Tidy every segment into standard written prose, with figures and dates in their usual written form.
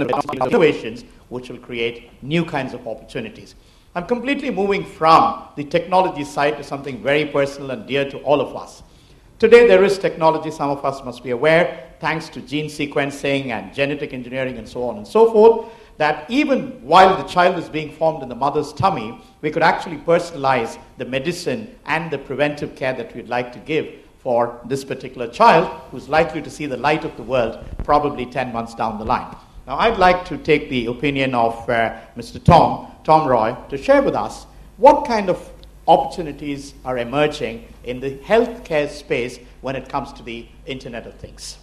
innovations which will create new kinds of opportunities. I'm completely moving from the technology side to something very personal and dear to all of us. Today there is technology, some of us must be aware, thanks to gene sequencing and genetic engineering and so on and so forth, that even while the child is being formed in the mother's tummy, we could actually personalize the medicine and the preventive care that we'd like to give for this particular child who's likely to see the light of the world probably 10 months down the line. Now, I'd like to take the opinion of Mr. Tom Roy, to share with us what kind of opportunities are emerging in the healthcare space when it comes to the Internet of Things.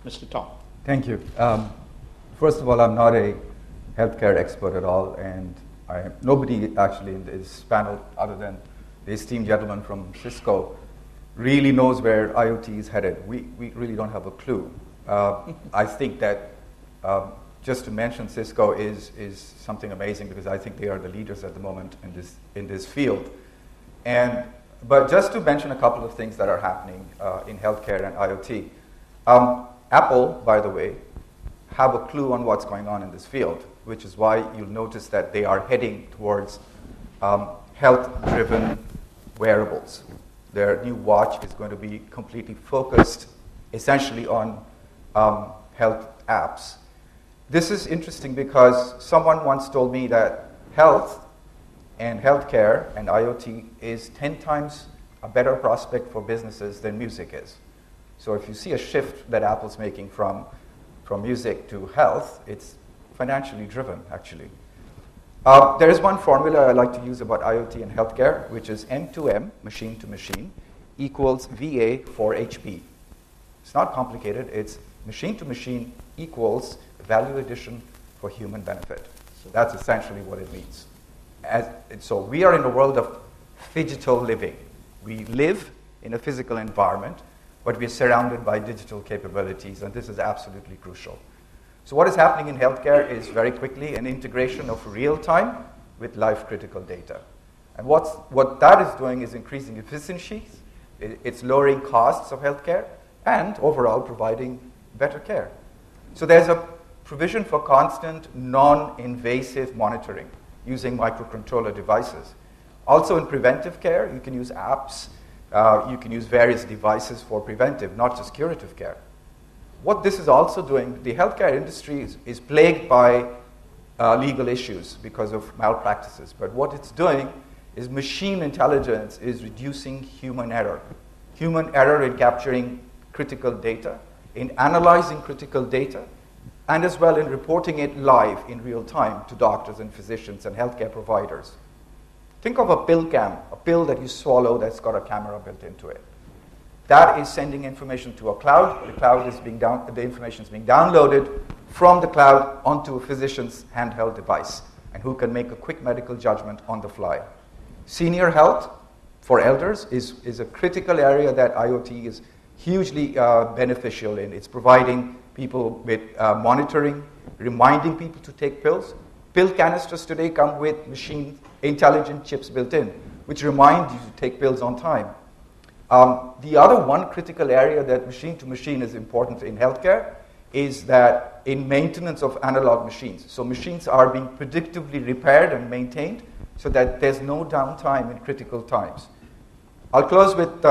Mr. Tom. Thank you. First of all, I'm not a healthcare expert at all, and nobody actually in this panel, other than the esteemed gentleman from Cisco, really knows where IoT is headed. We really don't have a clue. I think that just to mention Cisco is something amazing, because I think they are the leaders at the moment in this field. But just to mention a couple of things that are happening in healthcare and IoT. Apple, by the way, have a clue on what's going on in this field, which is why you'll notice that they are heading towards health-driven wearables. Their new watch is going to be completely focused essentially on health apps. This is interesting because someone once told me that health and healthcare and IoT is 10 times a better prospect for businesses than music is. So if you see a shift that Apple's making from music to health, it's financially driven, actually. There is one formula I like to use about IoT and healthcare, which is M2M, machine to machine, equals VA for HP. It's not complicated. It's machine to machine equals value addition for human benefit. So that's essentially what it means. So we are in a world of phygital living. We live in a physical environment, but we're surrounded by digital capabilities, and this is absolutely crucial. So what is happening in healthcare is very quickly an integration of real-time with life-critical data. And what that is doing is increasing efficiencies, it's lowering costs of healthcare, and overall providing better care. So there's a provision for constant, non-invasive monitoring using microcontroller devices. Also in preventive care, you can use apps, you can use various devices for preventive, not just curative care. What this is also doing, the healthcare industry is plagued by legal issues because of malpractices. But what it's doing is machine intelligence is reducing human error. Human error in capturing critical data, in analyzing critical data, and as well in reporting it live in real time to doctors and physicians and healthcare providers. Think of a pill cam, a pill that you swallow that's got a camera built into it. That is sending information to a cloud. The information is being downloaded from the cloud onto a physician's handheld device, and who can make a quick medical judgment on the fly. Senior health for elders is a critical area that IoT is hugely beneficial in. It's providing people with monitoring, reminding people to take pills. Pill canisters today come with machine intelligent chips built in, which remind you to take pills on time. The other one critical area that machine-to-machine is important in healthcare is that in maintenance of analog machines. So machines are being predictably repaired and maintained so that there's no downtime in critical times. I'll close with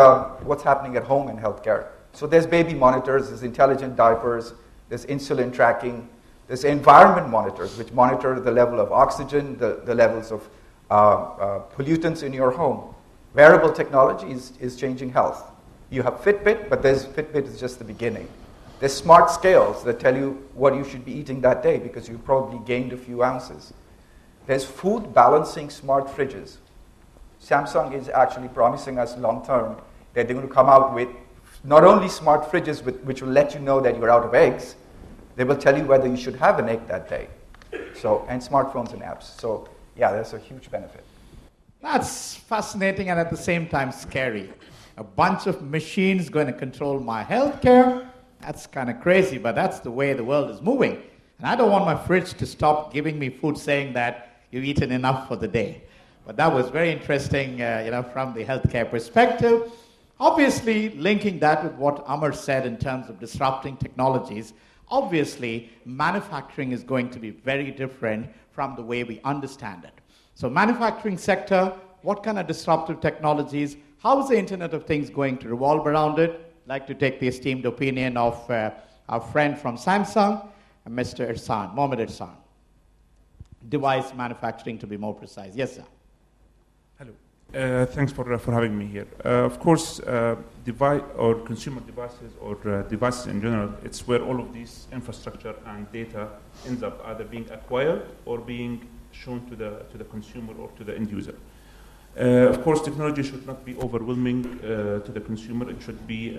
what's happening at home in healthcare. So there's baby monitors, there's intelligent diapers, there's insulin tracking, there's environment monitors, which monitor the level of oxygen, the levels of pollutants in your home. Wearable technology is changing health. You have Fitbit, but Fitbit is just the beginning. There's smart scales that tell you what you should be eating that day because you probably gained a few ounces. There's food balancing smart fridges. Samsung is actually promising us long term that they're going to come out with not only smart fridges which will let you know that you're out of eggs, they will tell you whether you should have an egg that day. And smartphones and apps. So yeah, that's a huge benefit. That's fascinating and at the same time scary. A bunch of machines going to control my healthcare. That's kind of crazy, but that's the way the world is moving. And I don't want my fridge to stop giving me food saying that you've eaten enough for the day. But that was very interesting, from the healthcare perspective. Obviously, linking that with what Amar said in terms of disrupting technologies, obviously manufacturing is going to be very different from the way we understand it. So manufacturing sector, what kind of disruptive technologies, how is the Internet of Things going to revolve around it? I'd like to take the esteemed opinion of our friend from Samsung, Mr. Irsan, Mohammed Irsan. Device manufacturing, to be more precise. Yes, sir. Hello. Thanks for having me here. Of course, device or consumer devices or devices in general, it's where all of these infrastructure and data ends up either being acquired or being shown to the consumer or to the end user. Of course, technology should not be overwhelming to the consumer. It should be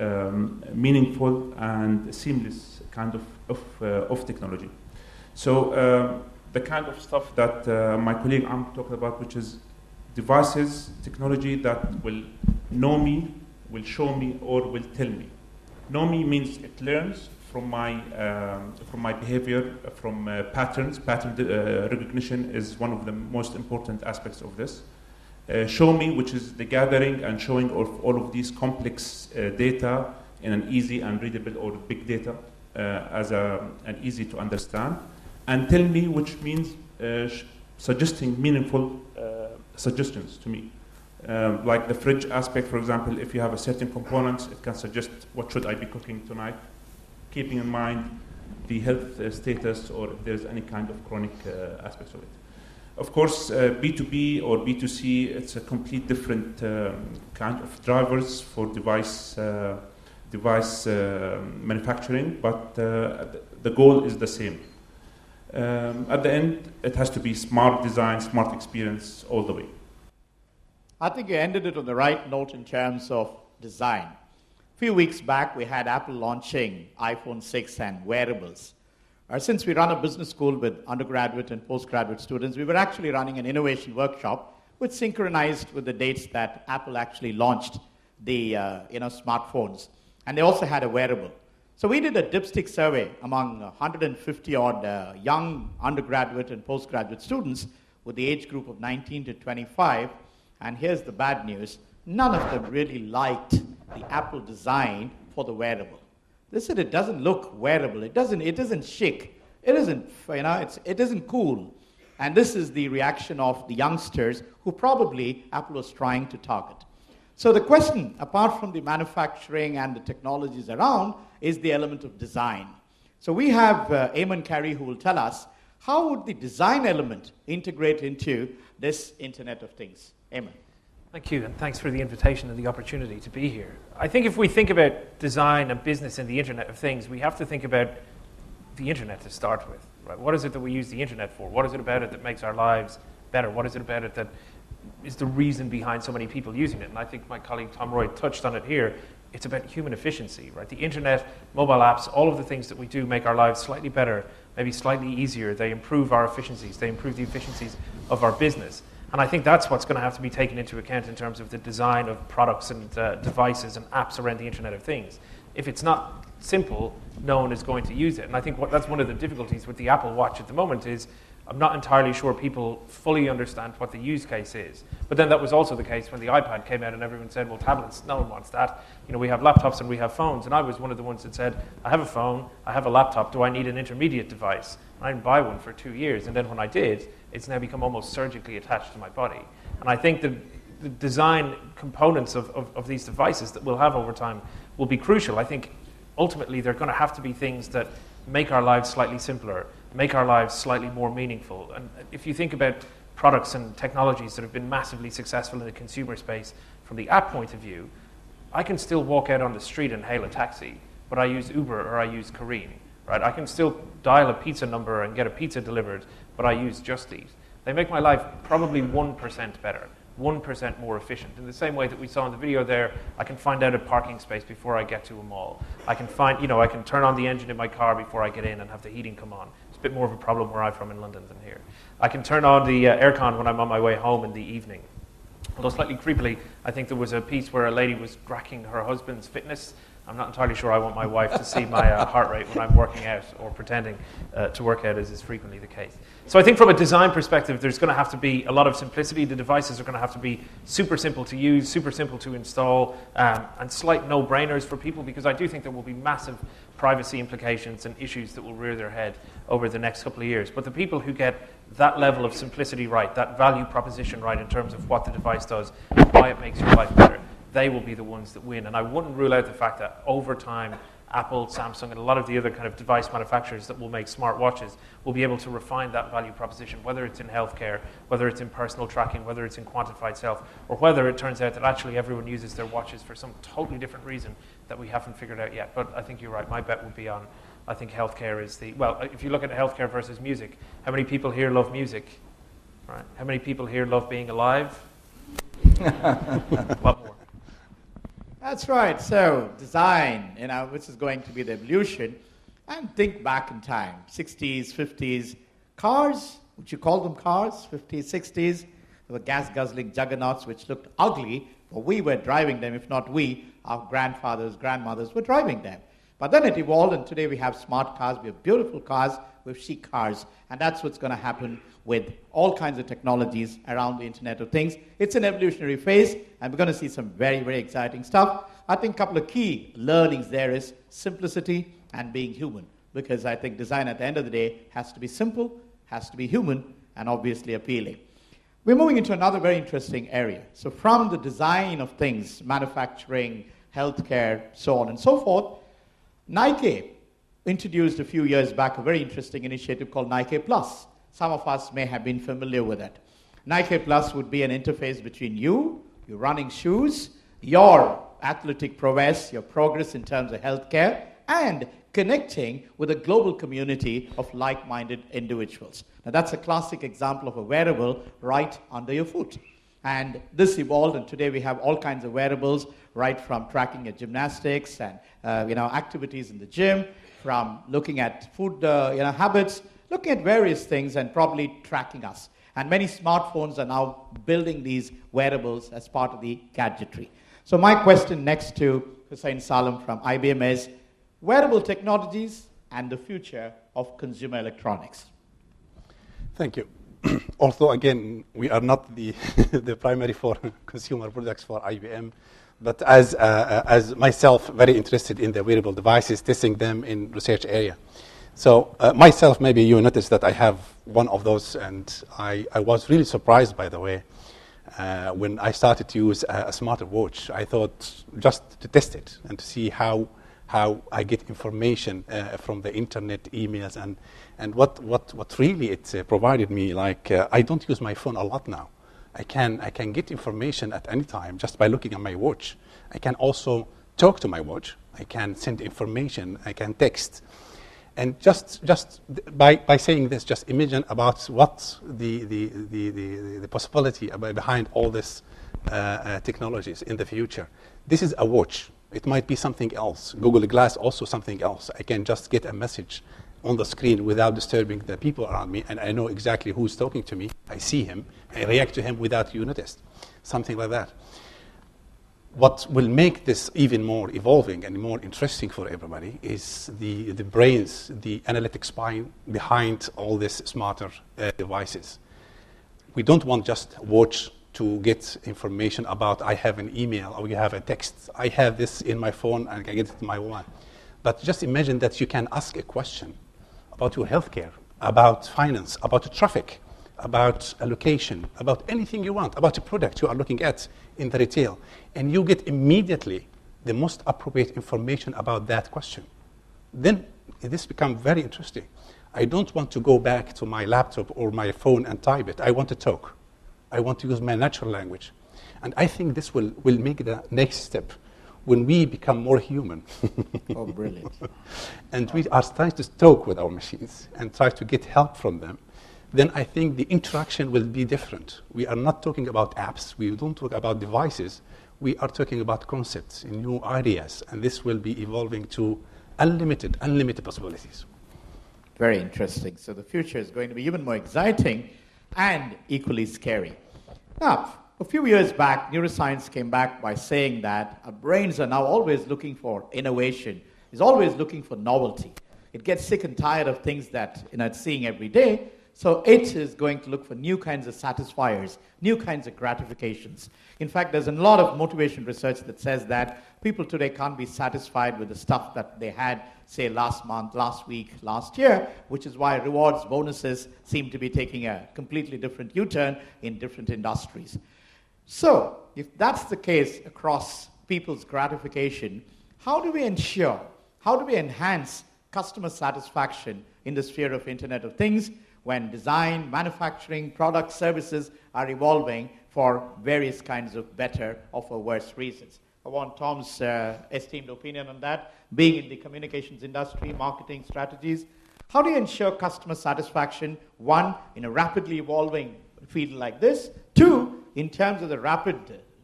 meaningful and seamless kind of technology. So the kind of stuff that my colleague Am talked about, which is devices, technology that will know me, will show me, or will tell me. Know me means it learns from my behavior, from patterns. Pattern recognition is one of the most important aspects of this. Show me, which is the gathering and showing of all of these complex data in an easy and readable or big data as an easy to understand. And tell me, which means suggesting meaningful suggestions to me. Like the fridge aspect, for example, if you have a certain components, it can suggest what should I be cooking tonight, keeping in mind the health status or if there's any kind of chronic aspects of it. Of course, B2B or B2C, it's a complete different kind of drivers for device manufacturing, but the goal is the same. At the end, it has to be smart design, smart experience all the way. I think you ended it on the right note in terms of design. A few weeks back, we had Apple launching iPhone 6 and wearables. Since we run a business school with undergraduate and postgraduate students, we were actually running an innovation workshop which synchronized with the dates that Apple actually launched the smartphones. And they also had a wearable. So we did a dipstick survey among 150 odd young undergraduate and postgraduate students with the age group of 19 to 25. And here's the bad news. None of them really liked the Apple design for the wearable. They said it doesn't look wearable. It isn't chic. It isn't cool. And this is the reaction of the youngsters who probably Apple was trying to target. So the question, apart from the manufacturing and the technologies around, is the element of design. So we have Eamon Carey who will tell us how would the design element integrate into this Internet of Things. Eamon. Thank you, and thanks for the invitation and the opportunity to be here. I think if we think about design and business in the Internet of Things, we have to think about the Internet to start with. Right? What is it that we use the Internet for? What is it about it that makes our lives better? What is it about it that is the reason behind so many people using it? And I think my colleague Tom Roy touched on it here. It's about human efficiency, right? The Internet, mobile apps, all of the things that we do make our lives slightly better, maybe slightly easier. They improve our efficiencies. They improve the efficiencies of our business. And I think that's what's going to have to be taken into account in terms of the design of products and devices and apps around the Internet of Things. If it's not simple, no one is going to use it. And I think that's one of the difficulties with the Apple Watch at the moment is I'm not entirely sure people fully understand what the use case is. But then that was also the case when the iPad came out and everyone said, well, tablets, no one wants that. We have laptops and we have phones. And I was one of the ones that said, I have a phone, I have a laptop, do I need an intermediate device? And I didn't buy one for 2 years. And then when I did, it's now become almost surgically attached to my body. And I think the design components of these devices that we'll have over time will be crucial. I think ultimately they're going to have to be things that make our lives slightly simpler, make our lives slightly more meaningful. And if you think about products and technologies that have been massively successful in the consumer space from the app point of view, I can still walk out on the street and hail a taxi, but I use Uber or I use Careem. Right? I can still dial a pizza number and get a pizza delivered, but I use Just Eat. They make my life probably 1% better, 1% more efficient. In the same way that we saw in the video there, I can find out a parking space before I get to a mall. I can I can turn on the engine in my car before I get in and have the heating come on. It's a bit more of a problem where I'm from in London than here. I can turn on the aircon when I'm on my way home in the evening. Although slightly creepily, I think there was a piece where a lady was tracking her husband's fitness I'm not entirely sure I want my wife to see my heart rate when I'm working out or pretending to work out, as is frequently the case. So I think from a design perspective, there's going to have to be a lot of simplicity. The devices are going to have to be super simple to use, super simple to install, and slight no-brainers for people, because I do think there will be massive privacy implications and issues that will rear their head over the next couple of years. But the people who get that level of simplicity right, that value proposition right in terms of what the device does and why it makes your life better, they will be the ones that win. And I wouldn't rule out the fact that over time, Apple, Samsung, and a lot of the other kind of device manufacturers that will make smart watches will be able to refine that value proposition, whether it's in healthcare, whether it's in personal tracking, whether it's in quantified self, or whether it turns out that actually everyone uses their watches for some totally different reason that we haven't figured out yet. But I think you're right. My bet would be on, I think healthcare is the, well, if you look at healthcare versus music, how many people here love music? Right? How many people here love being alive? A lot more. That's right. So design, which is going to be the evolution, and think back in time, 60s, 50s, cars, would you call them cars, 50s, 60s, they were gas-guzzling juggernauts which looked ugly, but we were driving them, if not we, our grandfathers, grandmothers were driving them. But then it evolved, and today we have smart cars, we have beautiful cars, we have chic cars, and that's what's going to happen with all kinds of technologies around the Internet of Things. It's an evolutionary phase, and we're going to see some very, very exciting stuff. I think a couple of key learnings there is simplicity and being human, because I think design at the end of the day has to be simple, has to be human, and obviously appealing. We're moving into another very interesting area. So from the design of things, manufacturing, healthcare, so on and so forth, Nike introduced a few years back a very interesting initiative called Nike Plus. Some of us may have been familiar with it. Nike Plus would be an interface between you, your running shoes, your athletic prowess, your progress in terms of healthcare, and connecting with a global community of like-minded individuals. Now that's a classic example of a wearable right under your foot. And this evolved, and today we have all kinds of wearables, right from tracking your gymnastics and activities in the gym, from looking at food habits, looking at various things and probably tracking us. And many smartphones are now building these wearables as part of the gadgetry. So my question next to Hussain Salem from IBM is, wearable technologies and the future of consumer electronics. Thank you. Although, again, we are not the, the primary for consumer products for IBM, but as myself, very interested in the wearable devices, testing them in research area. So myself, maybe you noticed that I have one of those, and I was really surprised, by the way, when I started to use a smarter watch. I thought just to test it and to see how I get information from the internet, emails, and what really it provided me. Like I don't use my phone a lot now. I can get information at any time just by looking at my watch. I can also talk to my watch. I can send information. I can text. And just by saying this, just imagine about what the possibility behind all this technologies in the future. This is a watch. It might be something else. Google Glass also something else. I can just get a message on the screen without disturbing the people around me, and I know exactly who's talking to me. I see him. I react to him without you noticed. Something like that. What will make this even more evolving and more interesting for everybody is the brains, the analytic spine behind all these smarter devices. We don't want just a watch to get information about I have an email or you have a text. I have this in my phone and I can get it in my wallet. But just imagine that you can ask a question about your healthcare, about finance, about traffic, about a location, about anything you want, about a product you are looking at in the retail, and you get immediately the most appropriate information about that question. Then this becomes very interesting. I don't want to go back to my laptop or my phone and type it. I want to talk. I want to use my natural language. And I think this will make the next step when we become more human. Oh, brilliant. And we are trying to talk with our machines and try to get help from them. Then I think the interaction will be different. We are not talking about apps. We don't talk about devices. We are talking about concepts and new ideas. And this will be evolving to unlimited possibilities. Very interesting. So the future is going to be even more exciting and equally scary. Now, A few years back, neuroscience came back by saying that our brains are now always looking for innovation, is always looking for novelty. It gets sick and tired of things that it's seeing every day, so it is going to look for new kinds of satisfiers, new kinds of gratifications. In fact, there's a lot of motivation research that says that people today can't be satisfied with the stuff that they had, say, last month, last week, last year, which is why rewards, bonuses seem to be taking a completely different U-turn in different industries. So, if that's the case across people's gratification, how do we ensure, how do we enhance customer satisfaction in the sphere of Internet of Things when design, manufacturing, products, services are evolving for various kinds of better or for worse reasons? I want Tom's esteemed opinion on that. Being in the communications industry, marketing strategies, how do you ensure customer satisfaction, one, in a rapidly evolving field like this, two, in terms of the rapid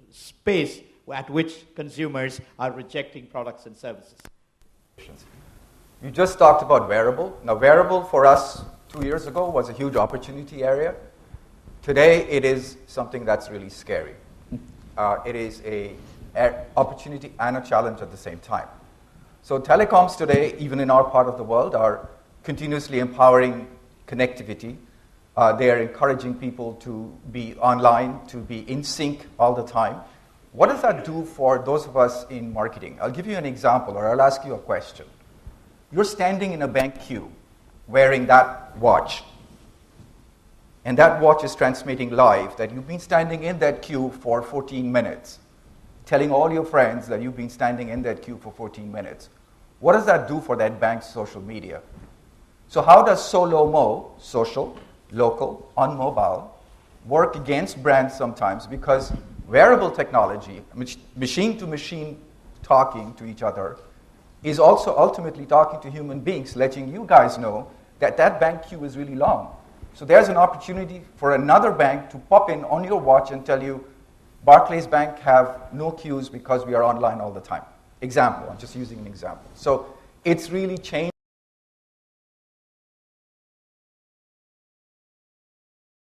space at which consumers are rejecting products and services? You just talked about wearable. Now, wearable for us 2 years ago was a huge opportunity area. Today, it is something that's really scary. It is an opportunity and a challenge at the same time. So telecoms today, even in our part of the world, are continuously empowering connectivity. They are encouraging people to be online, to be in sync all the time. What does that do for those of us in marketing? I'll give you an example, or I'll ask you a question. You're standing in a bank queue wearing that watch, and that watch is transmitting live that you've been standing in that queue for 14 minutes, telling all your friends that you've been standing in that queue for 14 minutes. What does that do for that bank's social media? So how does SOLO-MO, social, local, on mobile, work against brands sometimes? Because wearable technology, machine-to-machine talking to each other, is also ultimately talking to human beings, letting you guys know that that bank queue is really long. So there's an opportunity for another bank to pop in on your watch and tell you, Barclays Bank have no queues because we are online all the time. Example, I'm just using an example. So it's really changed.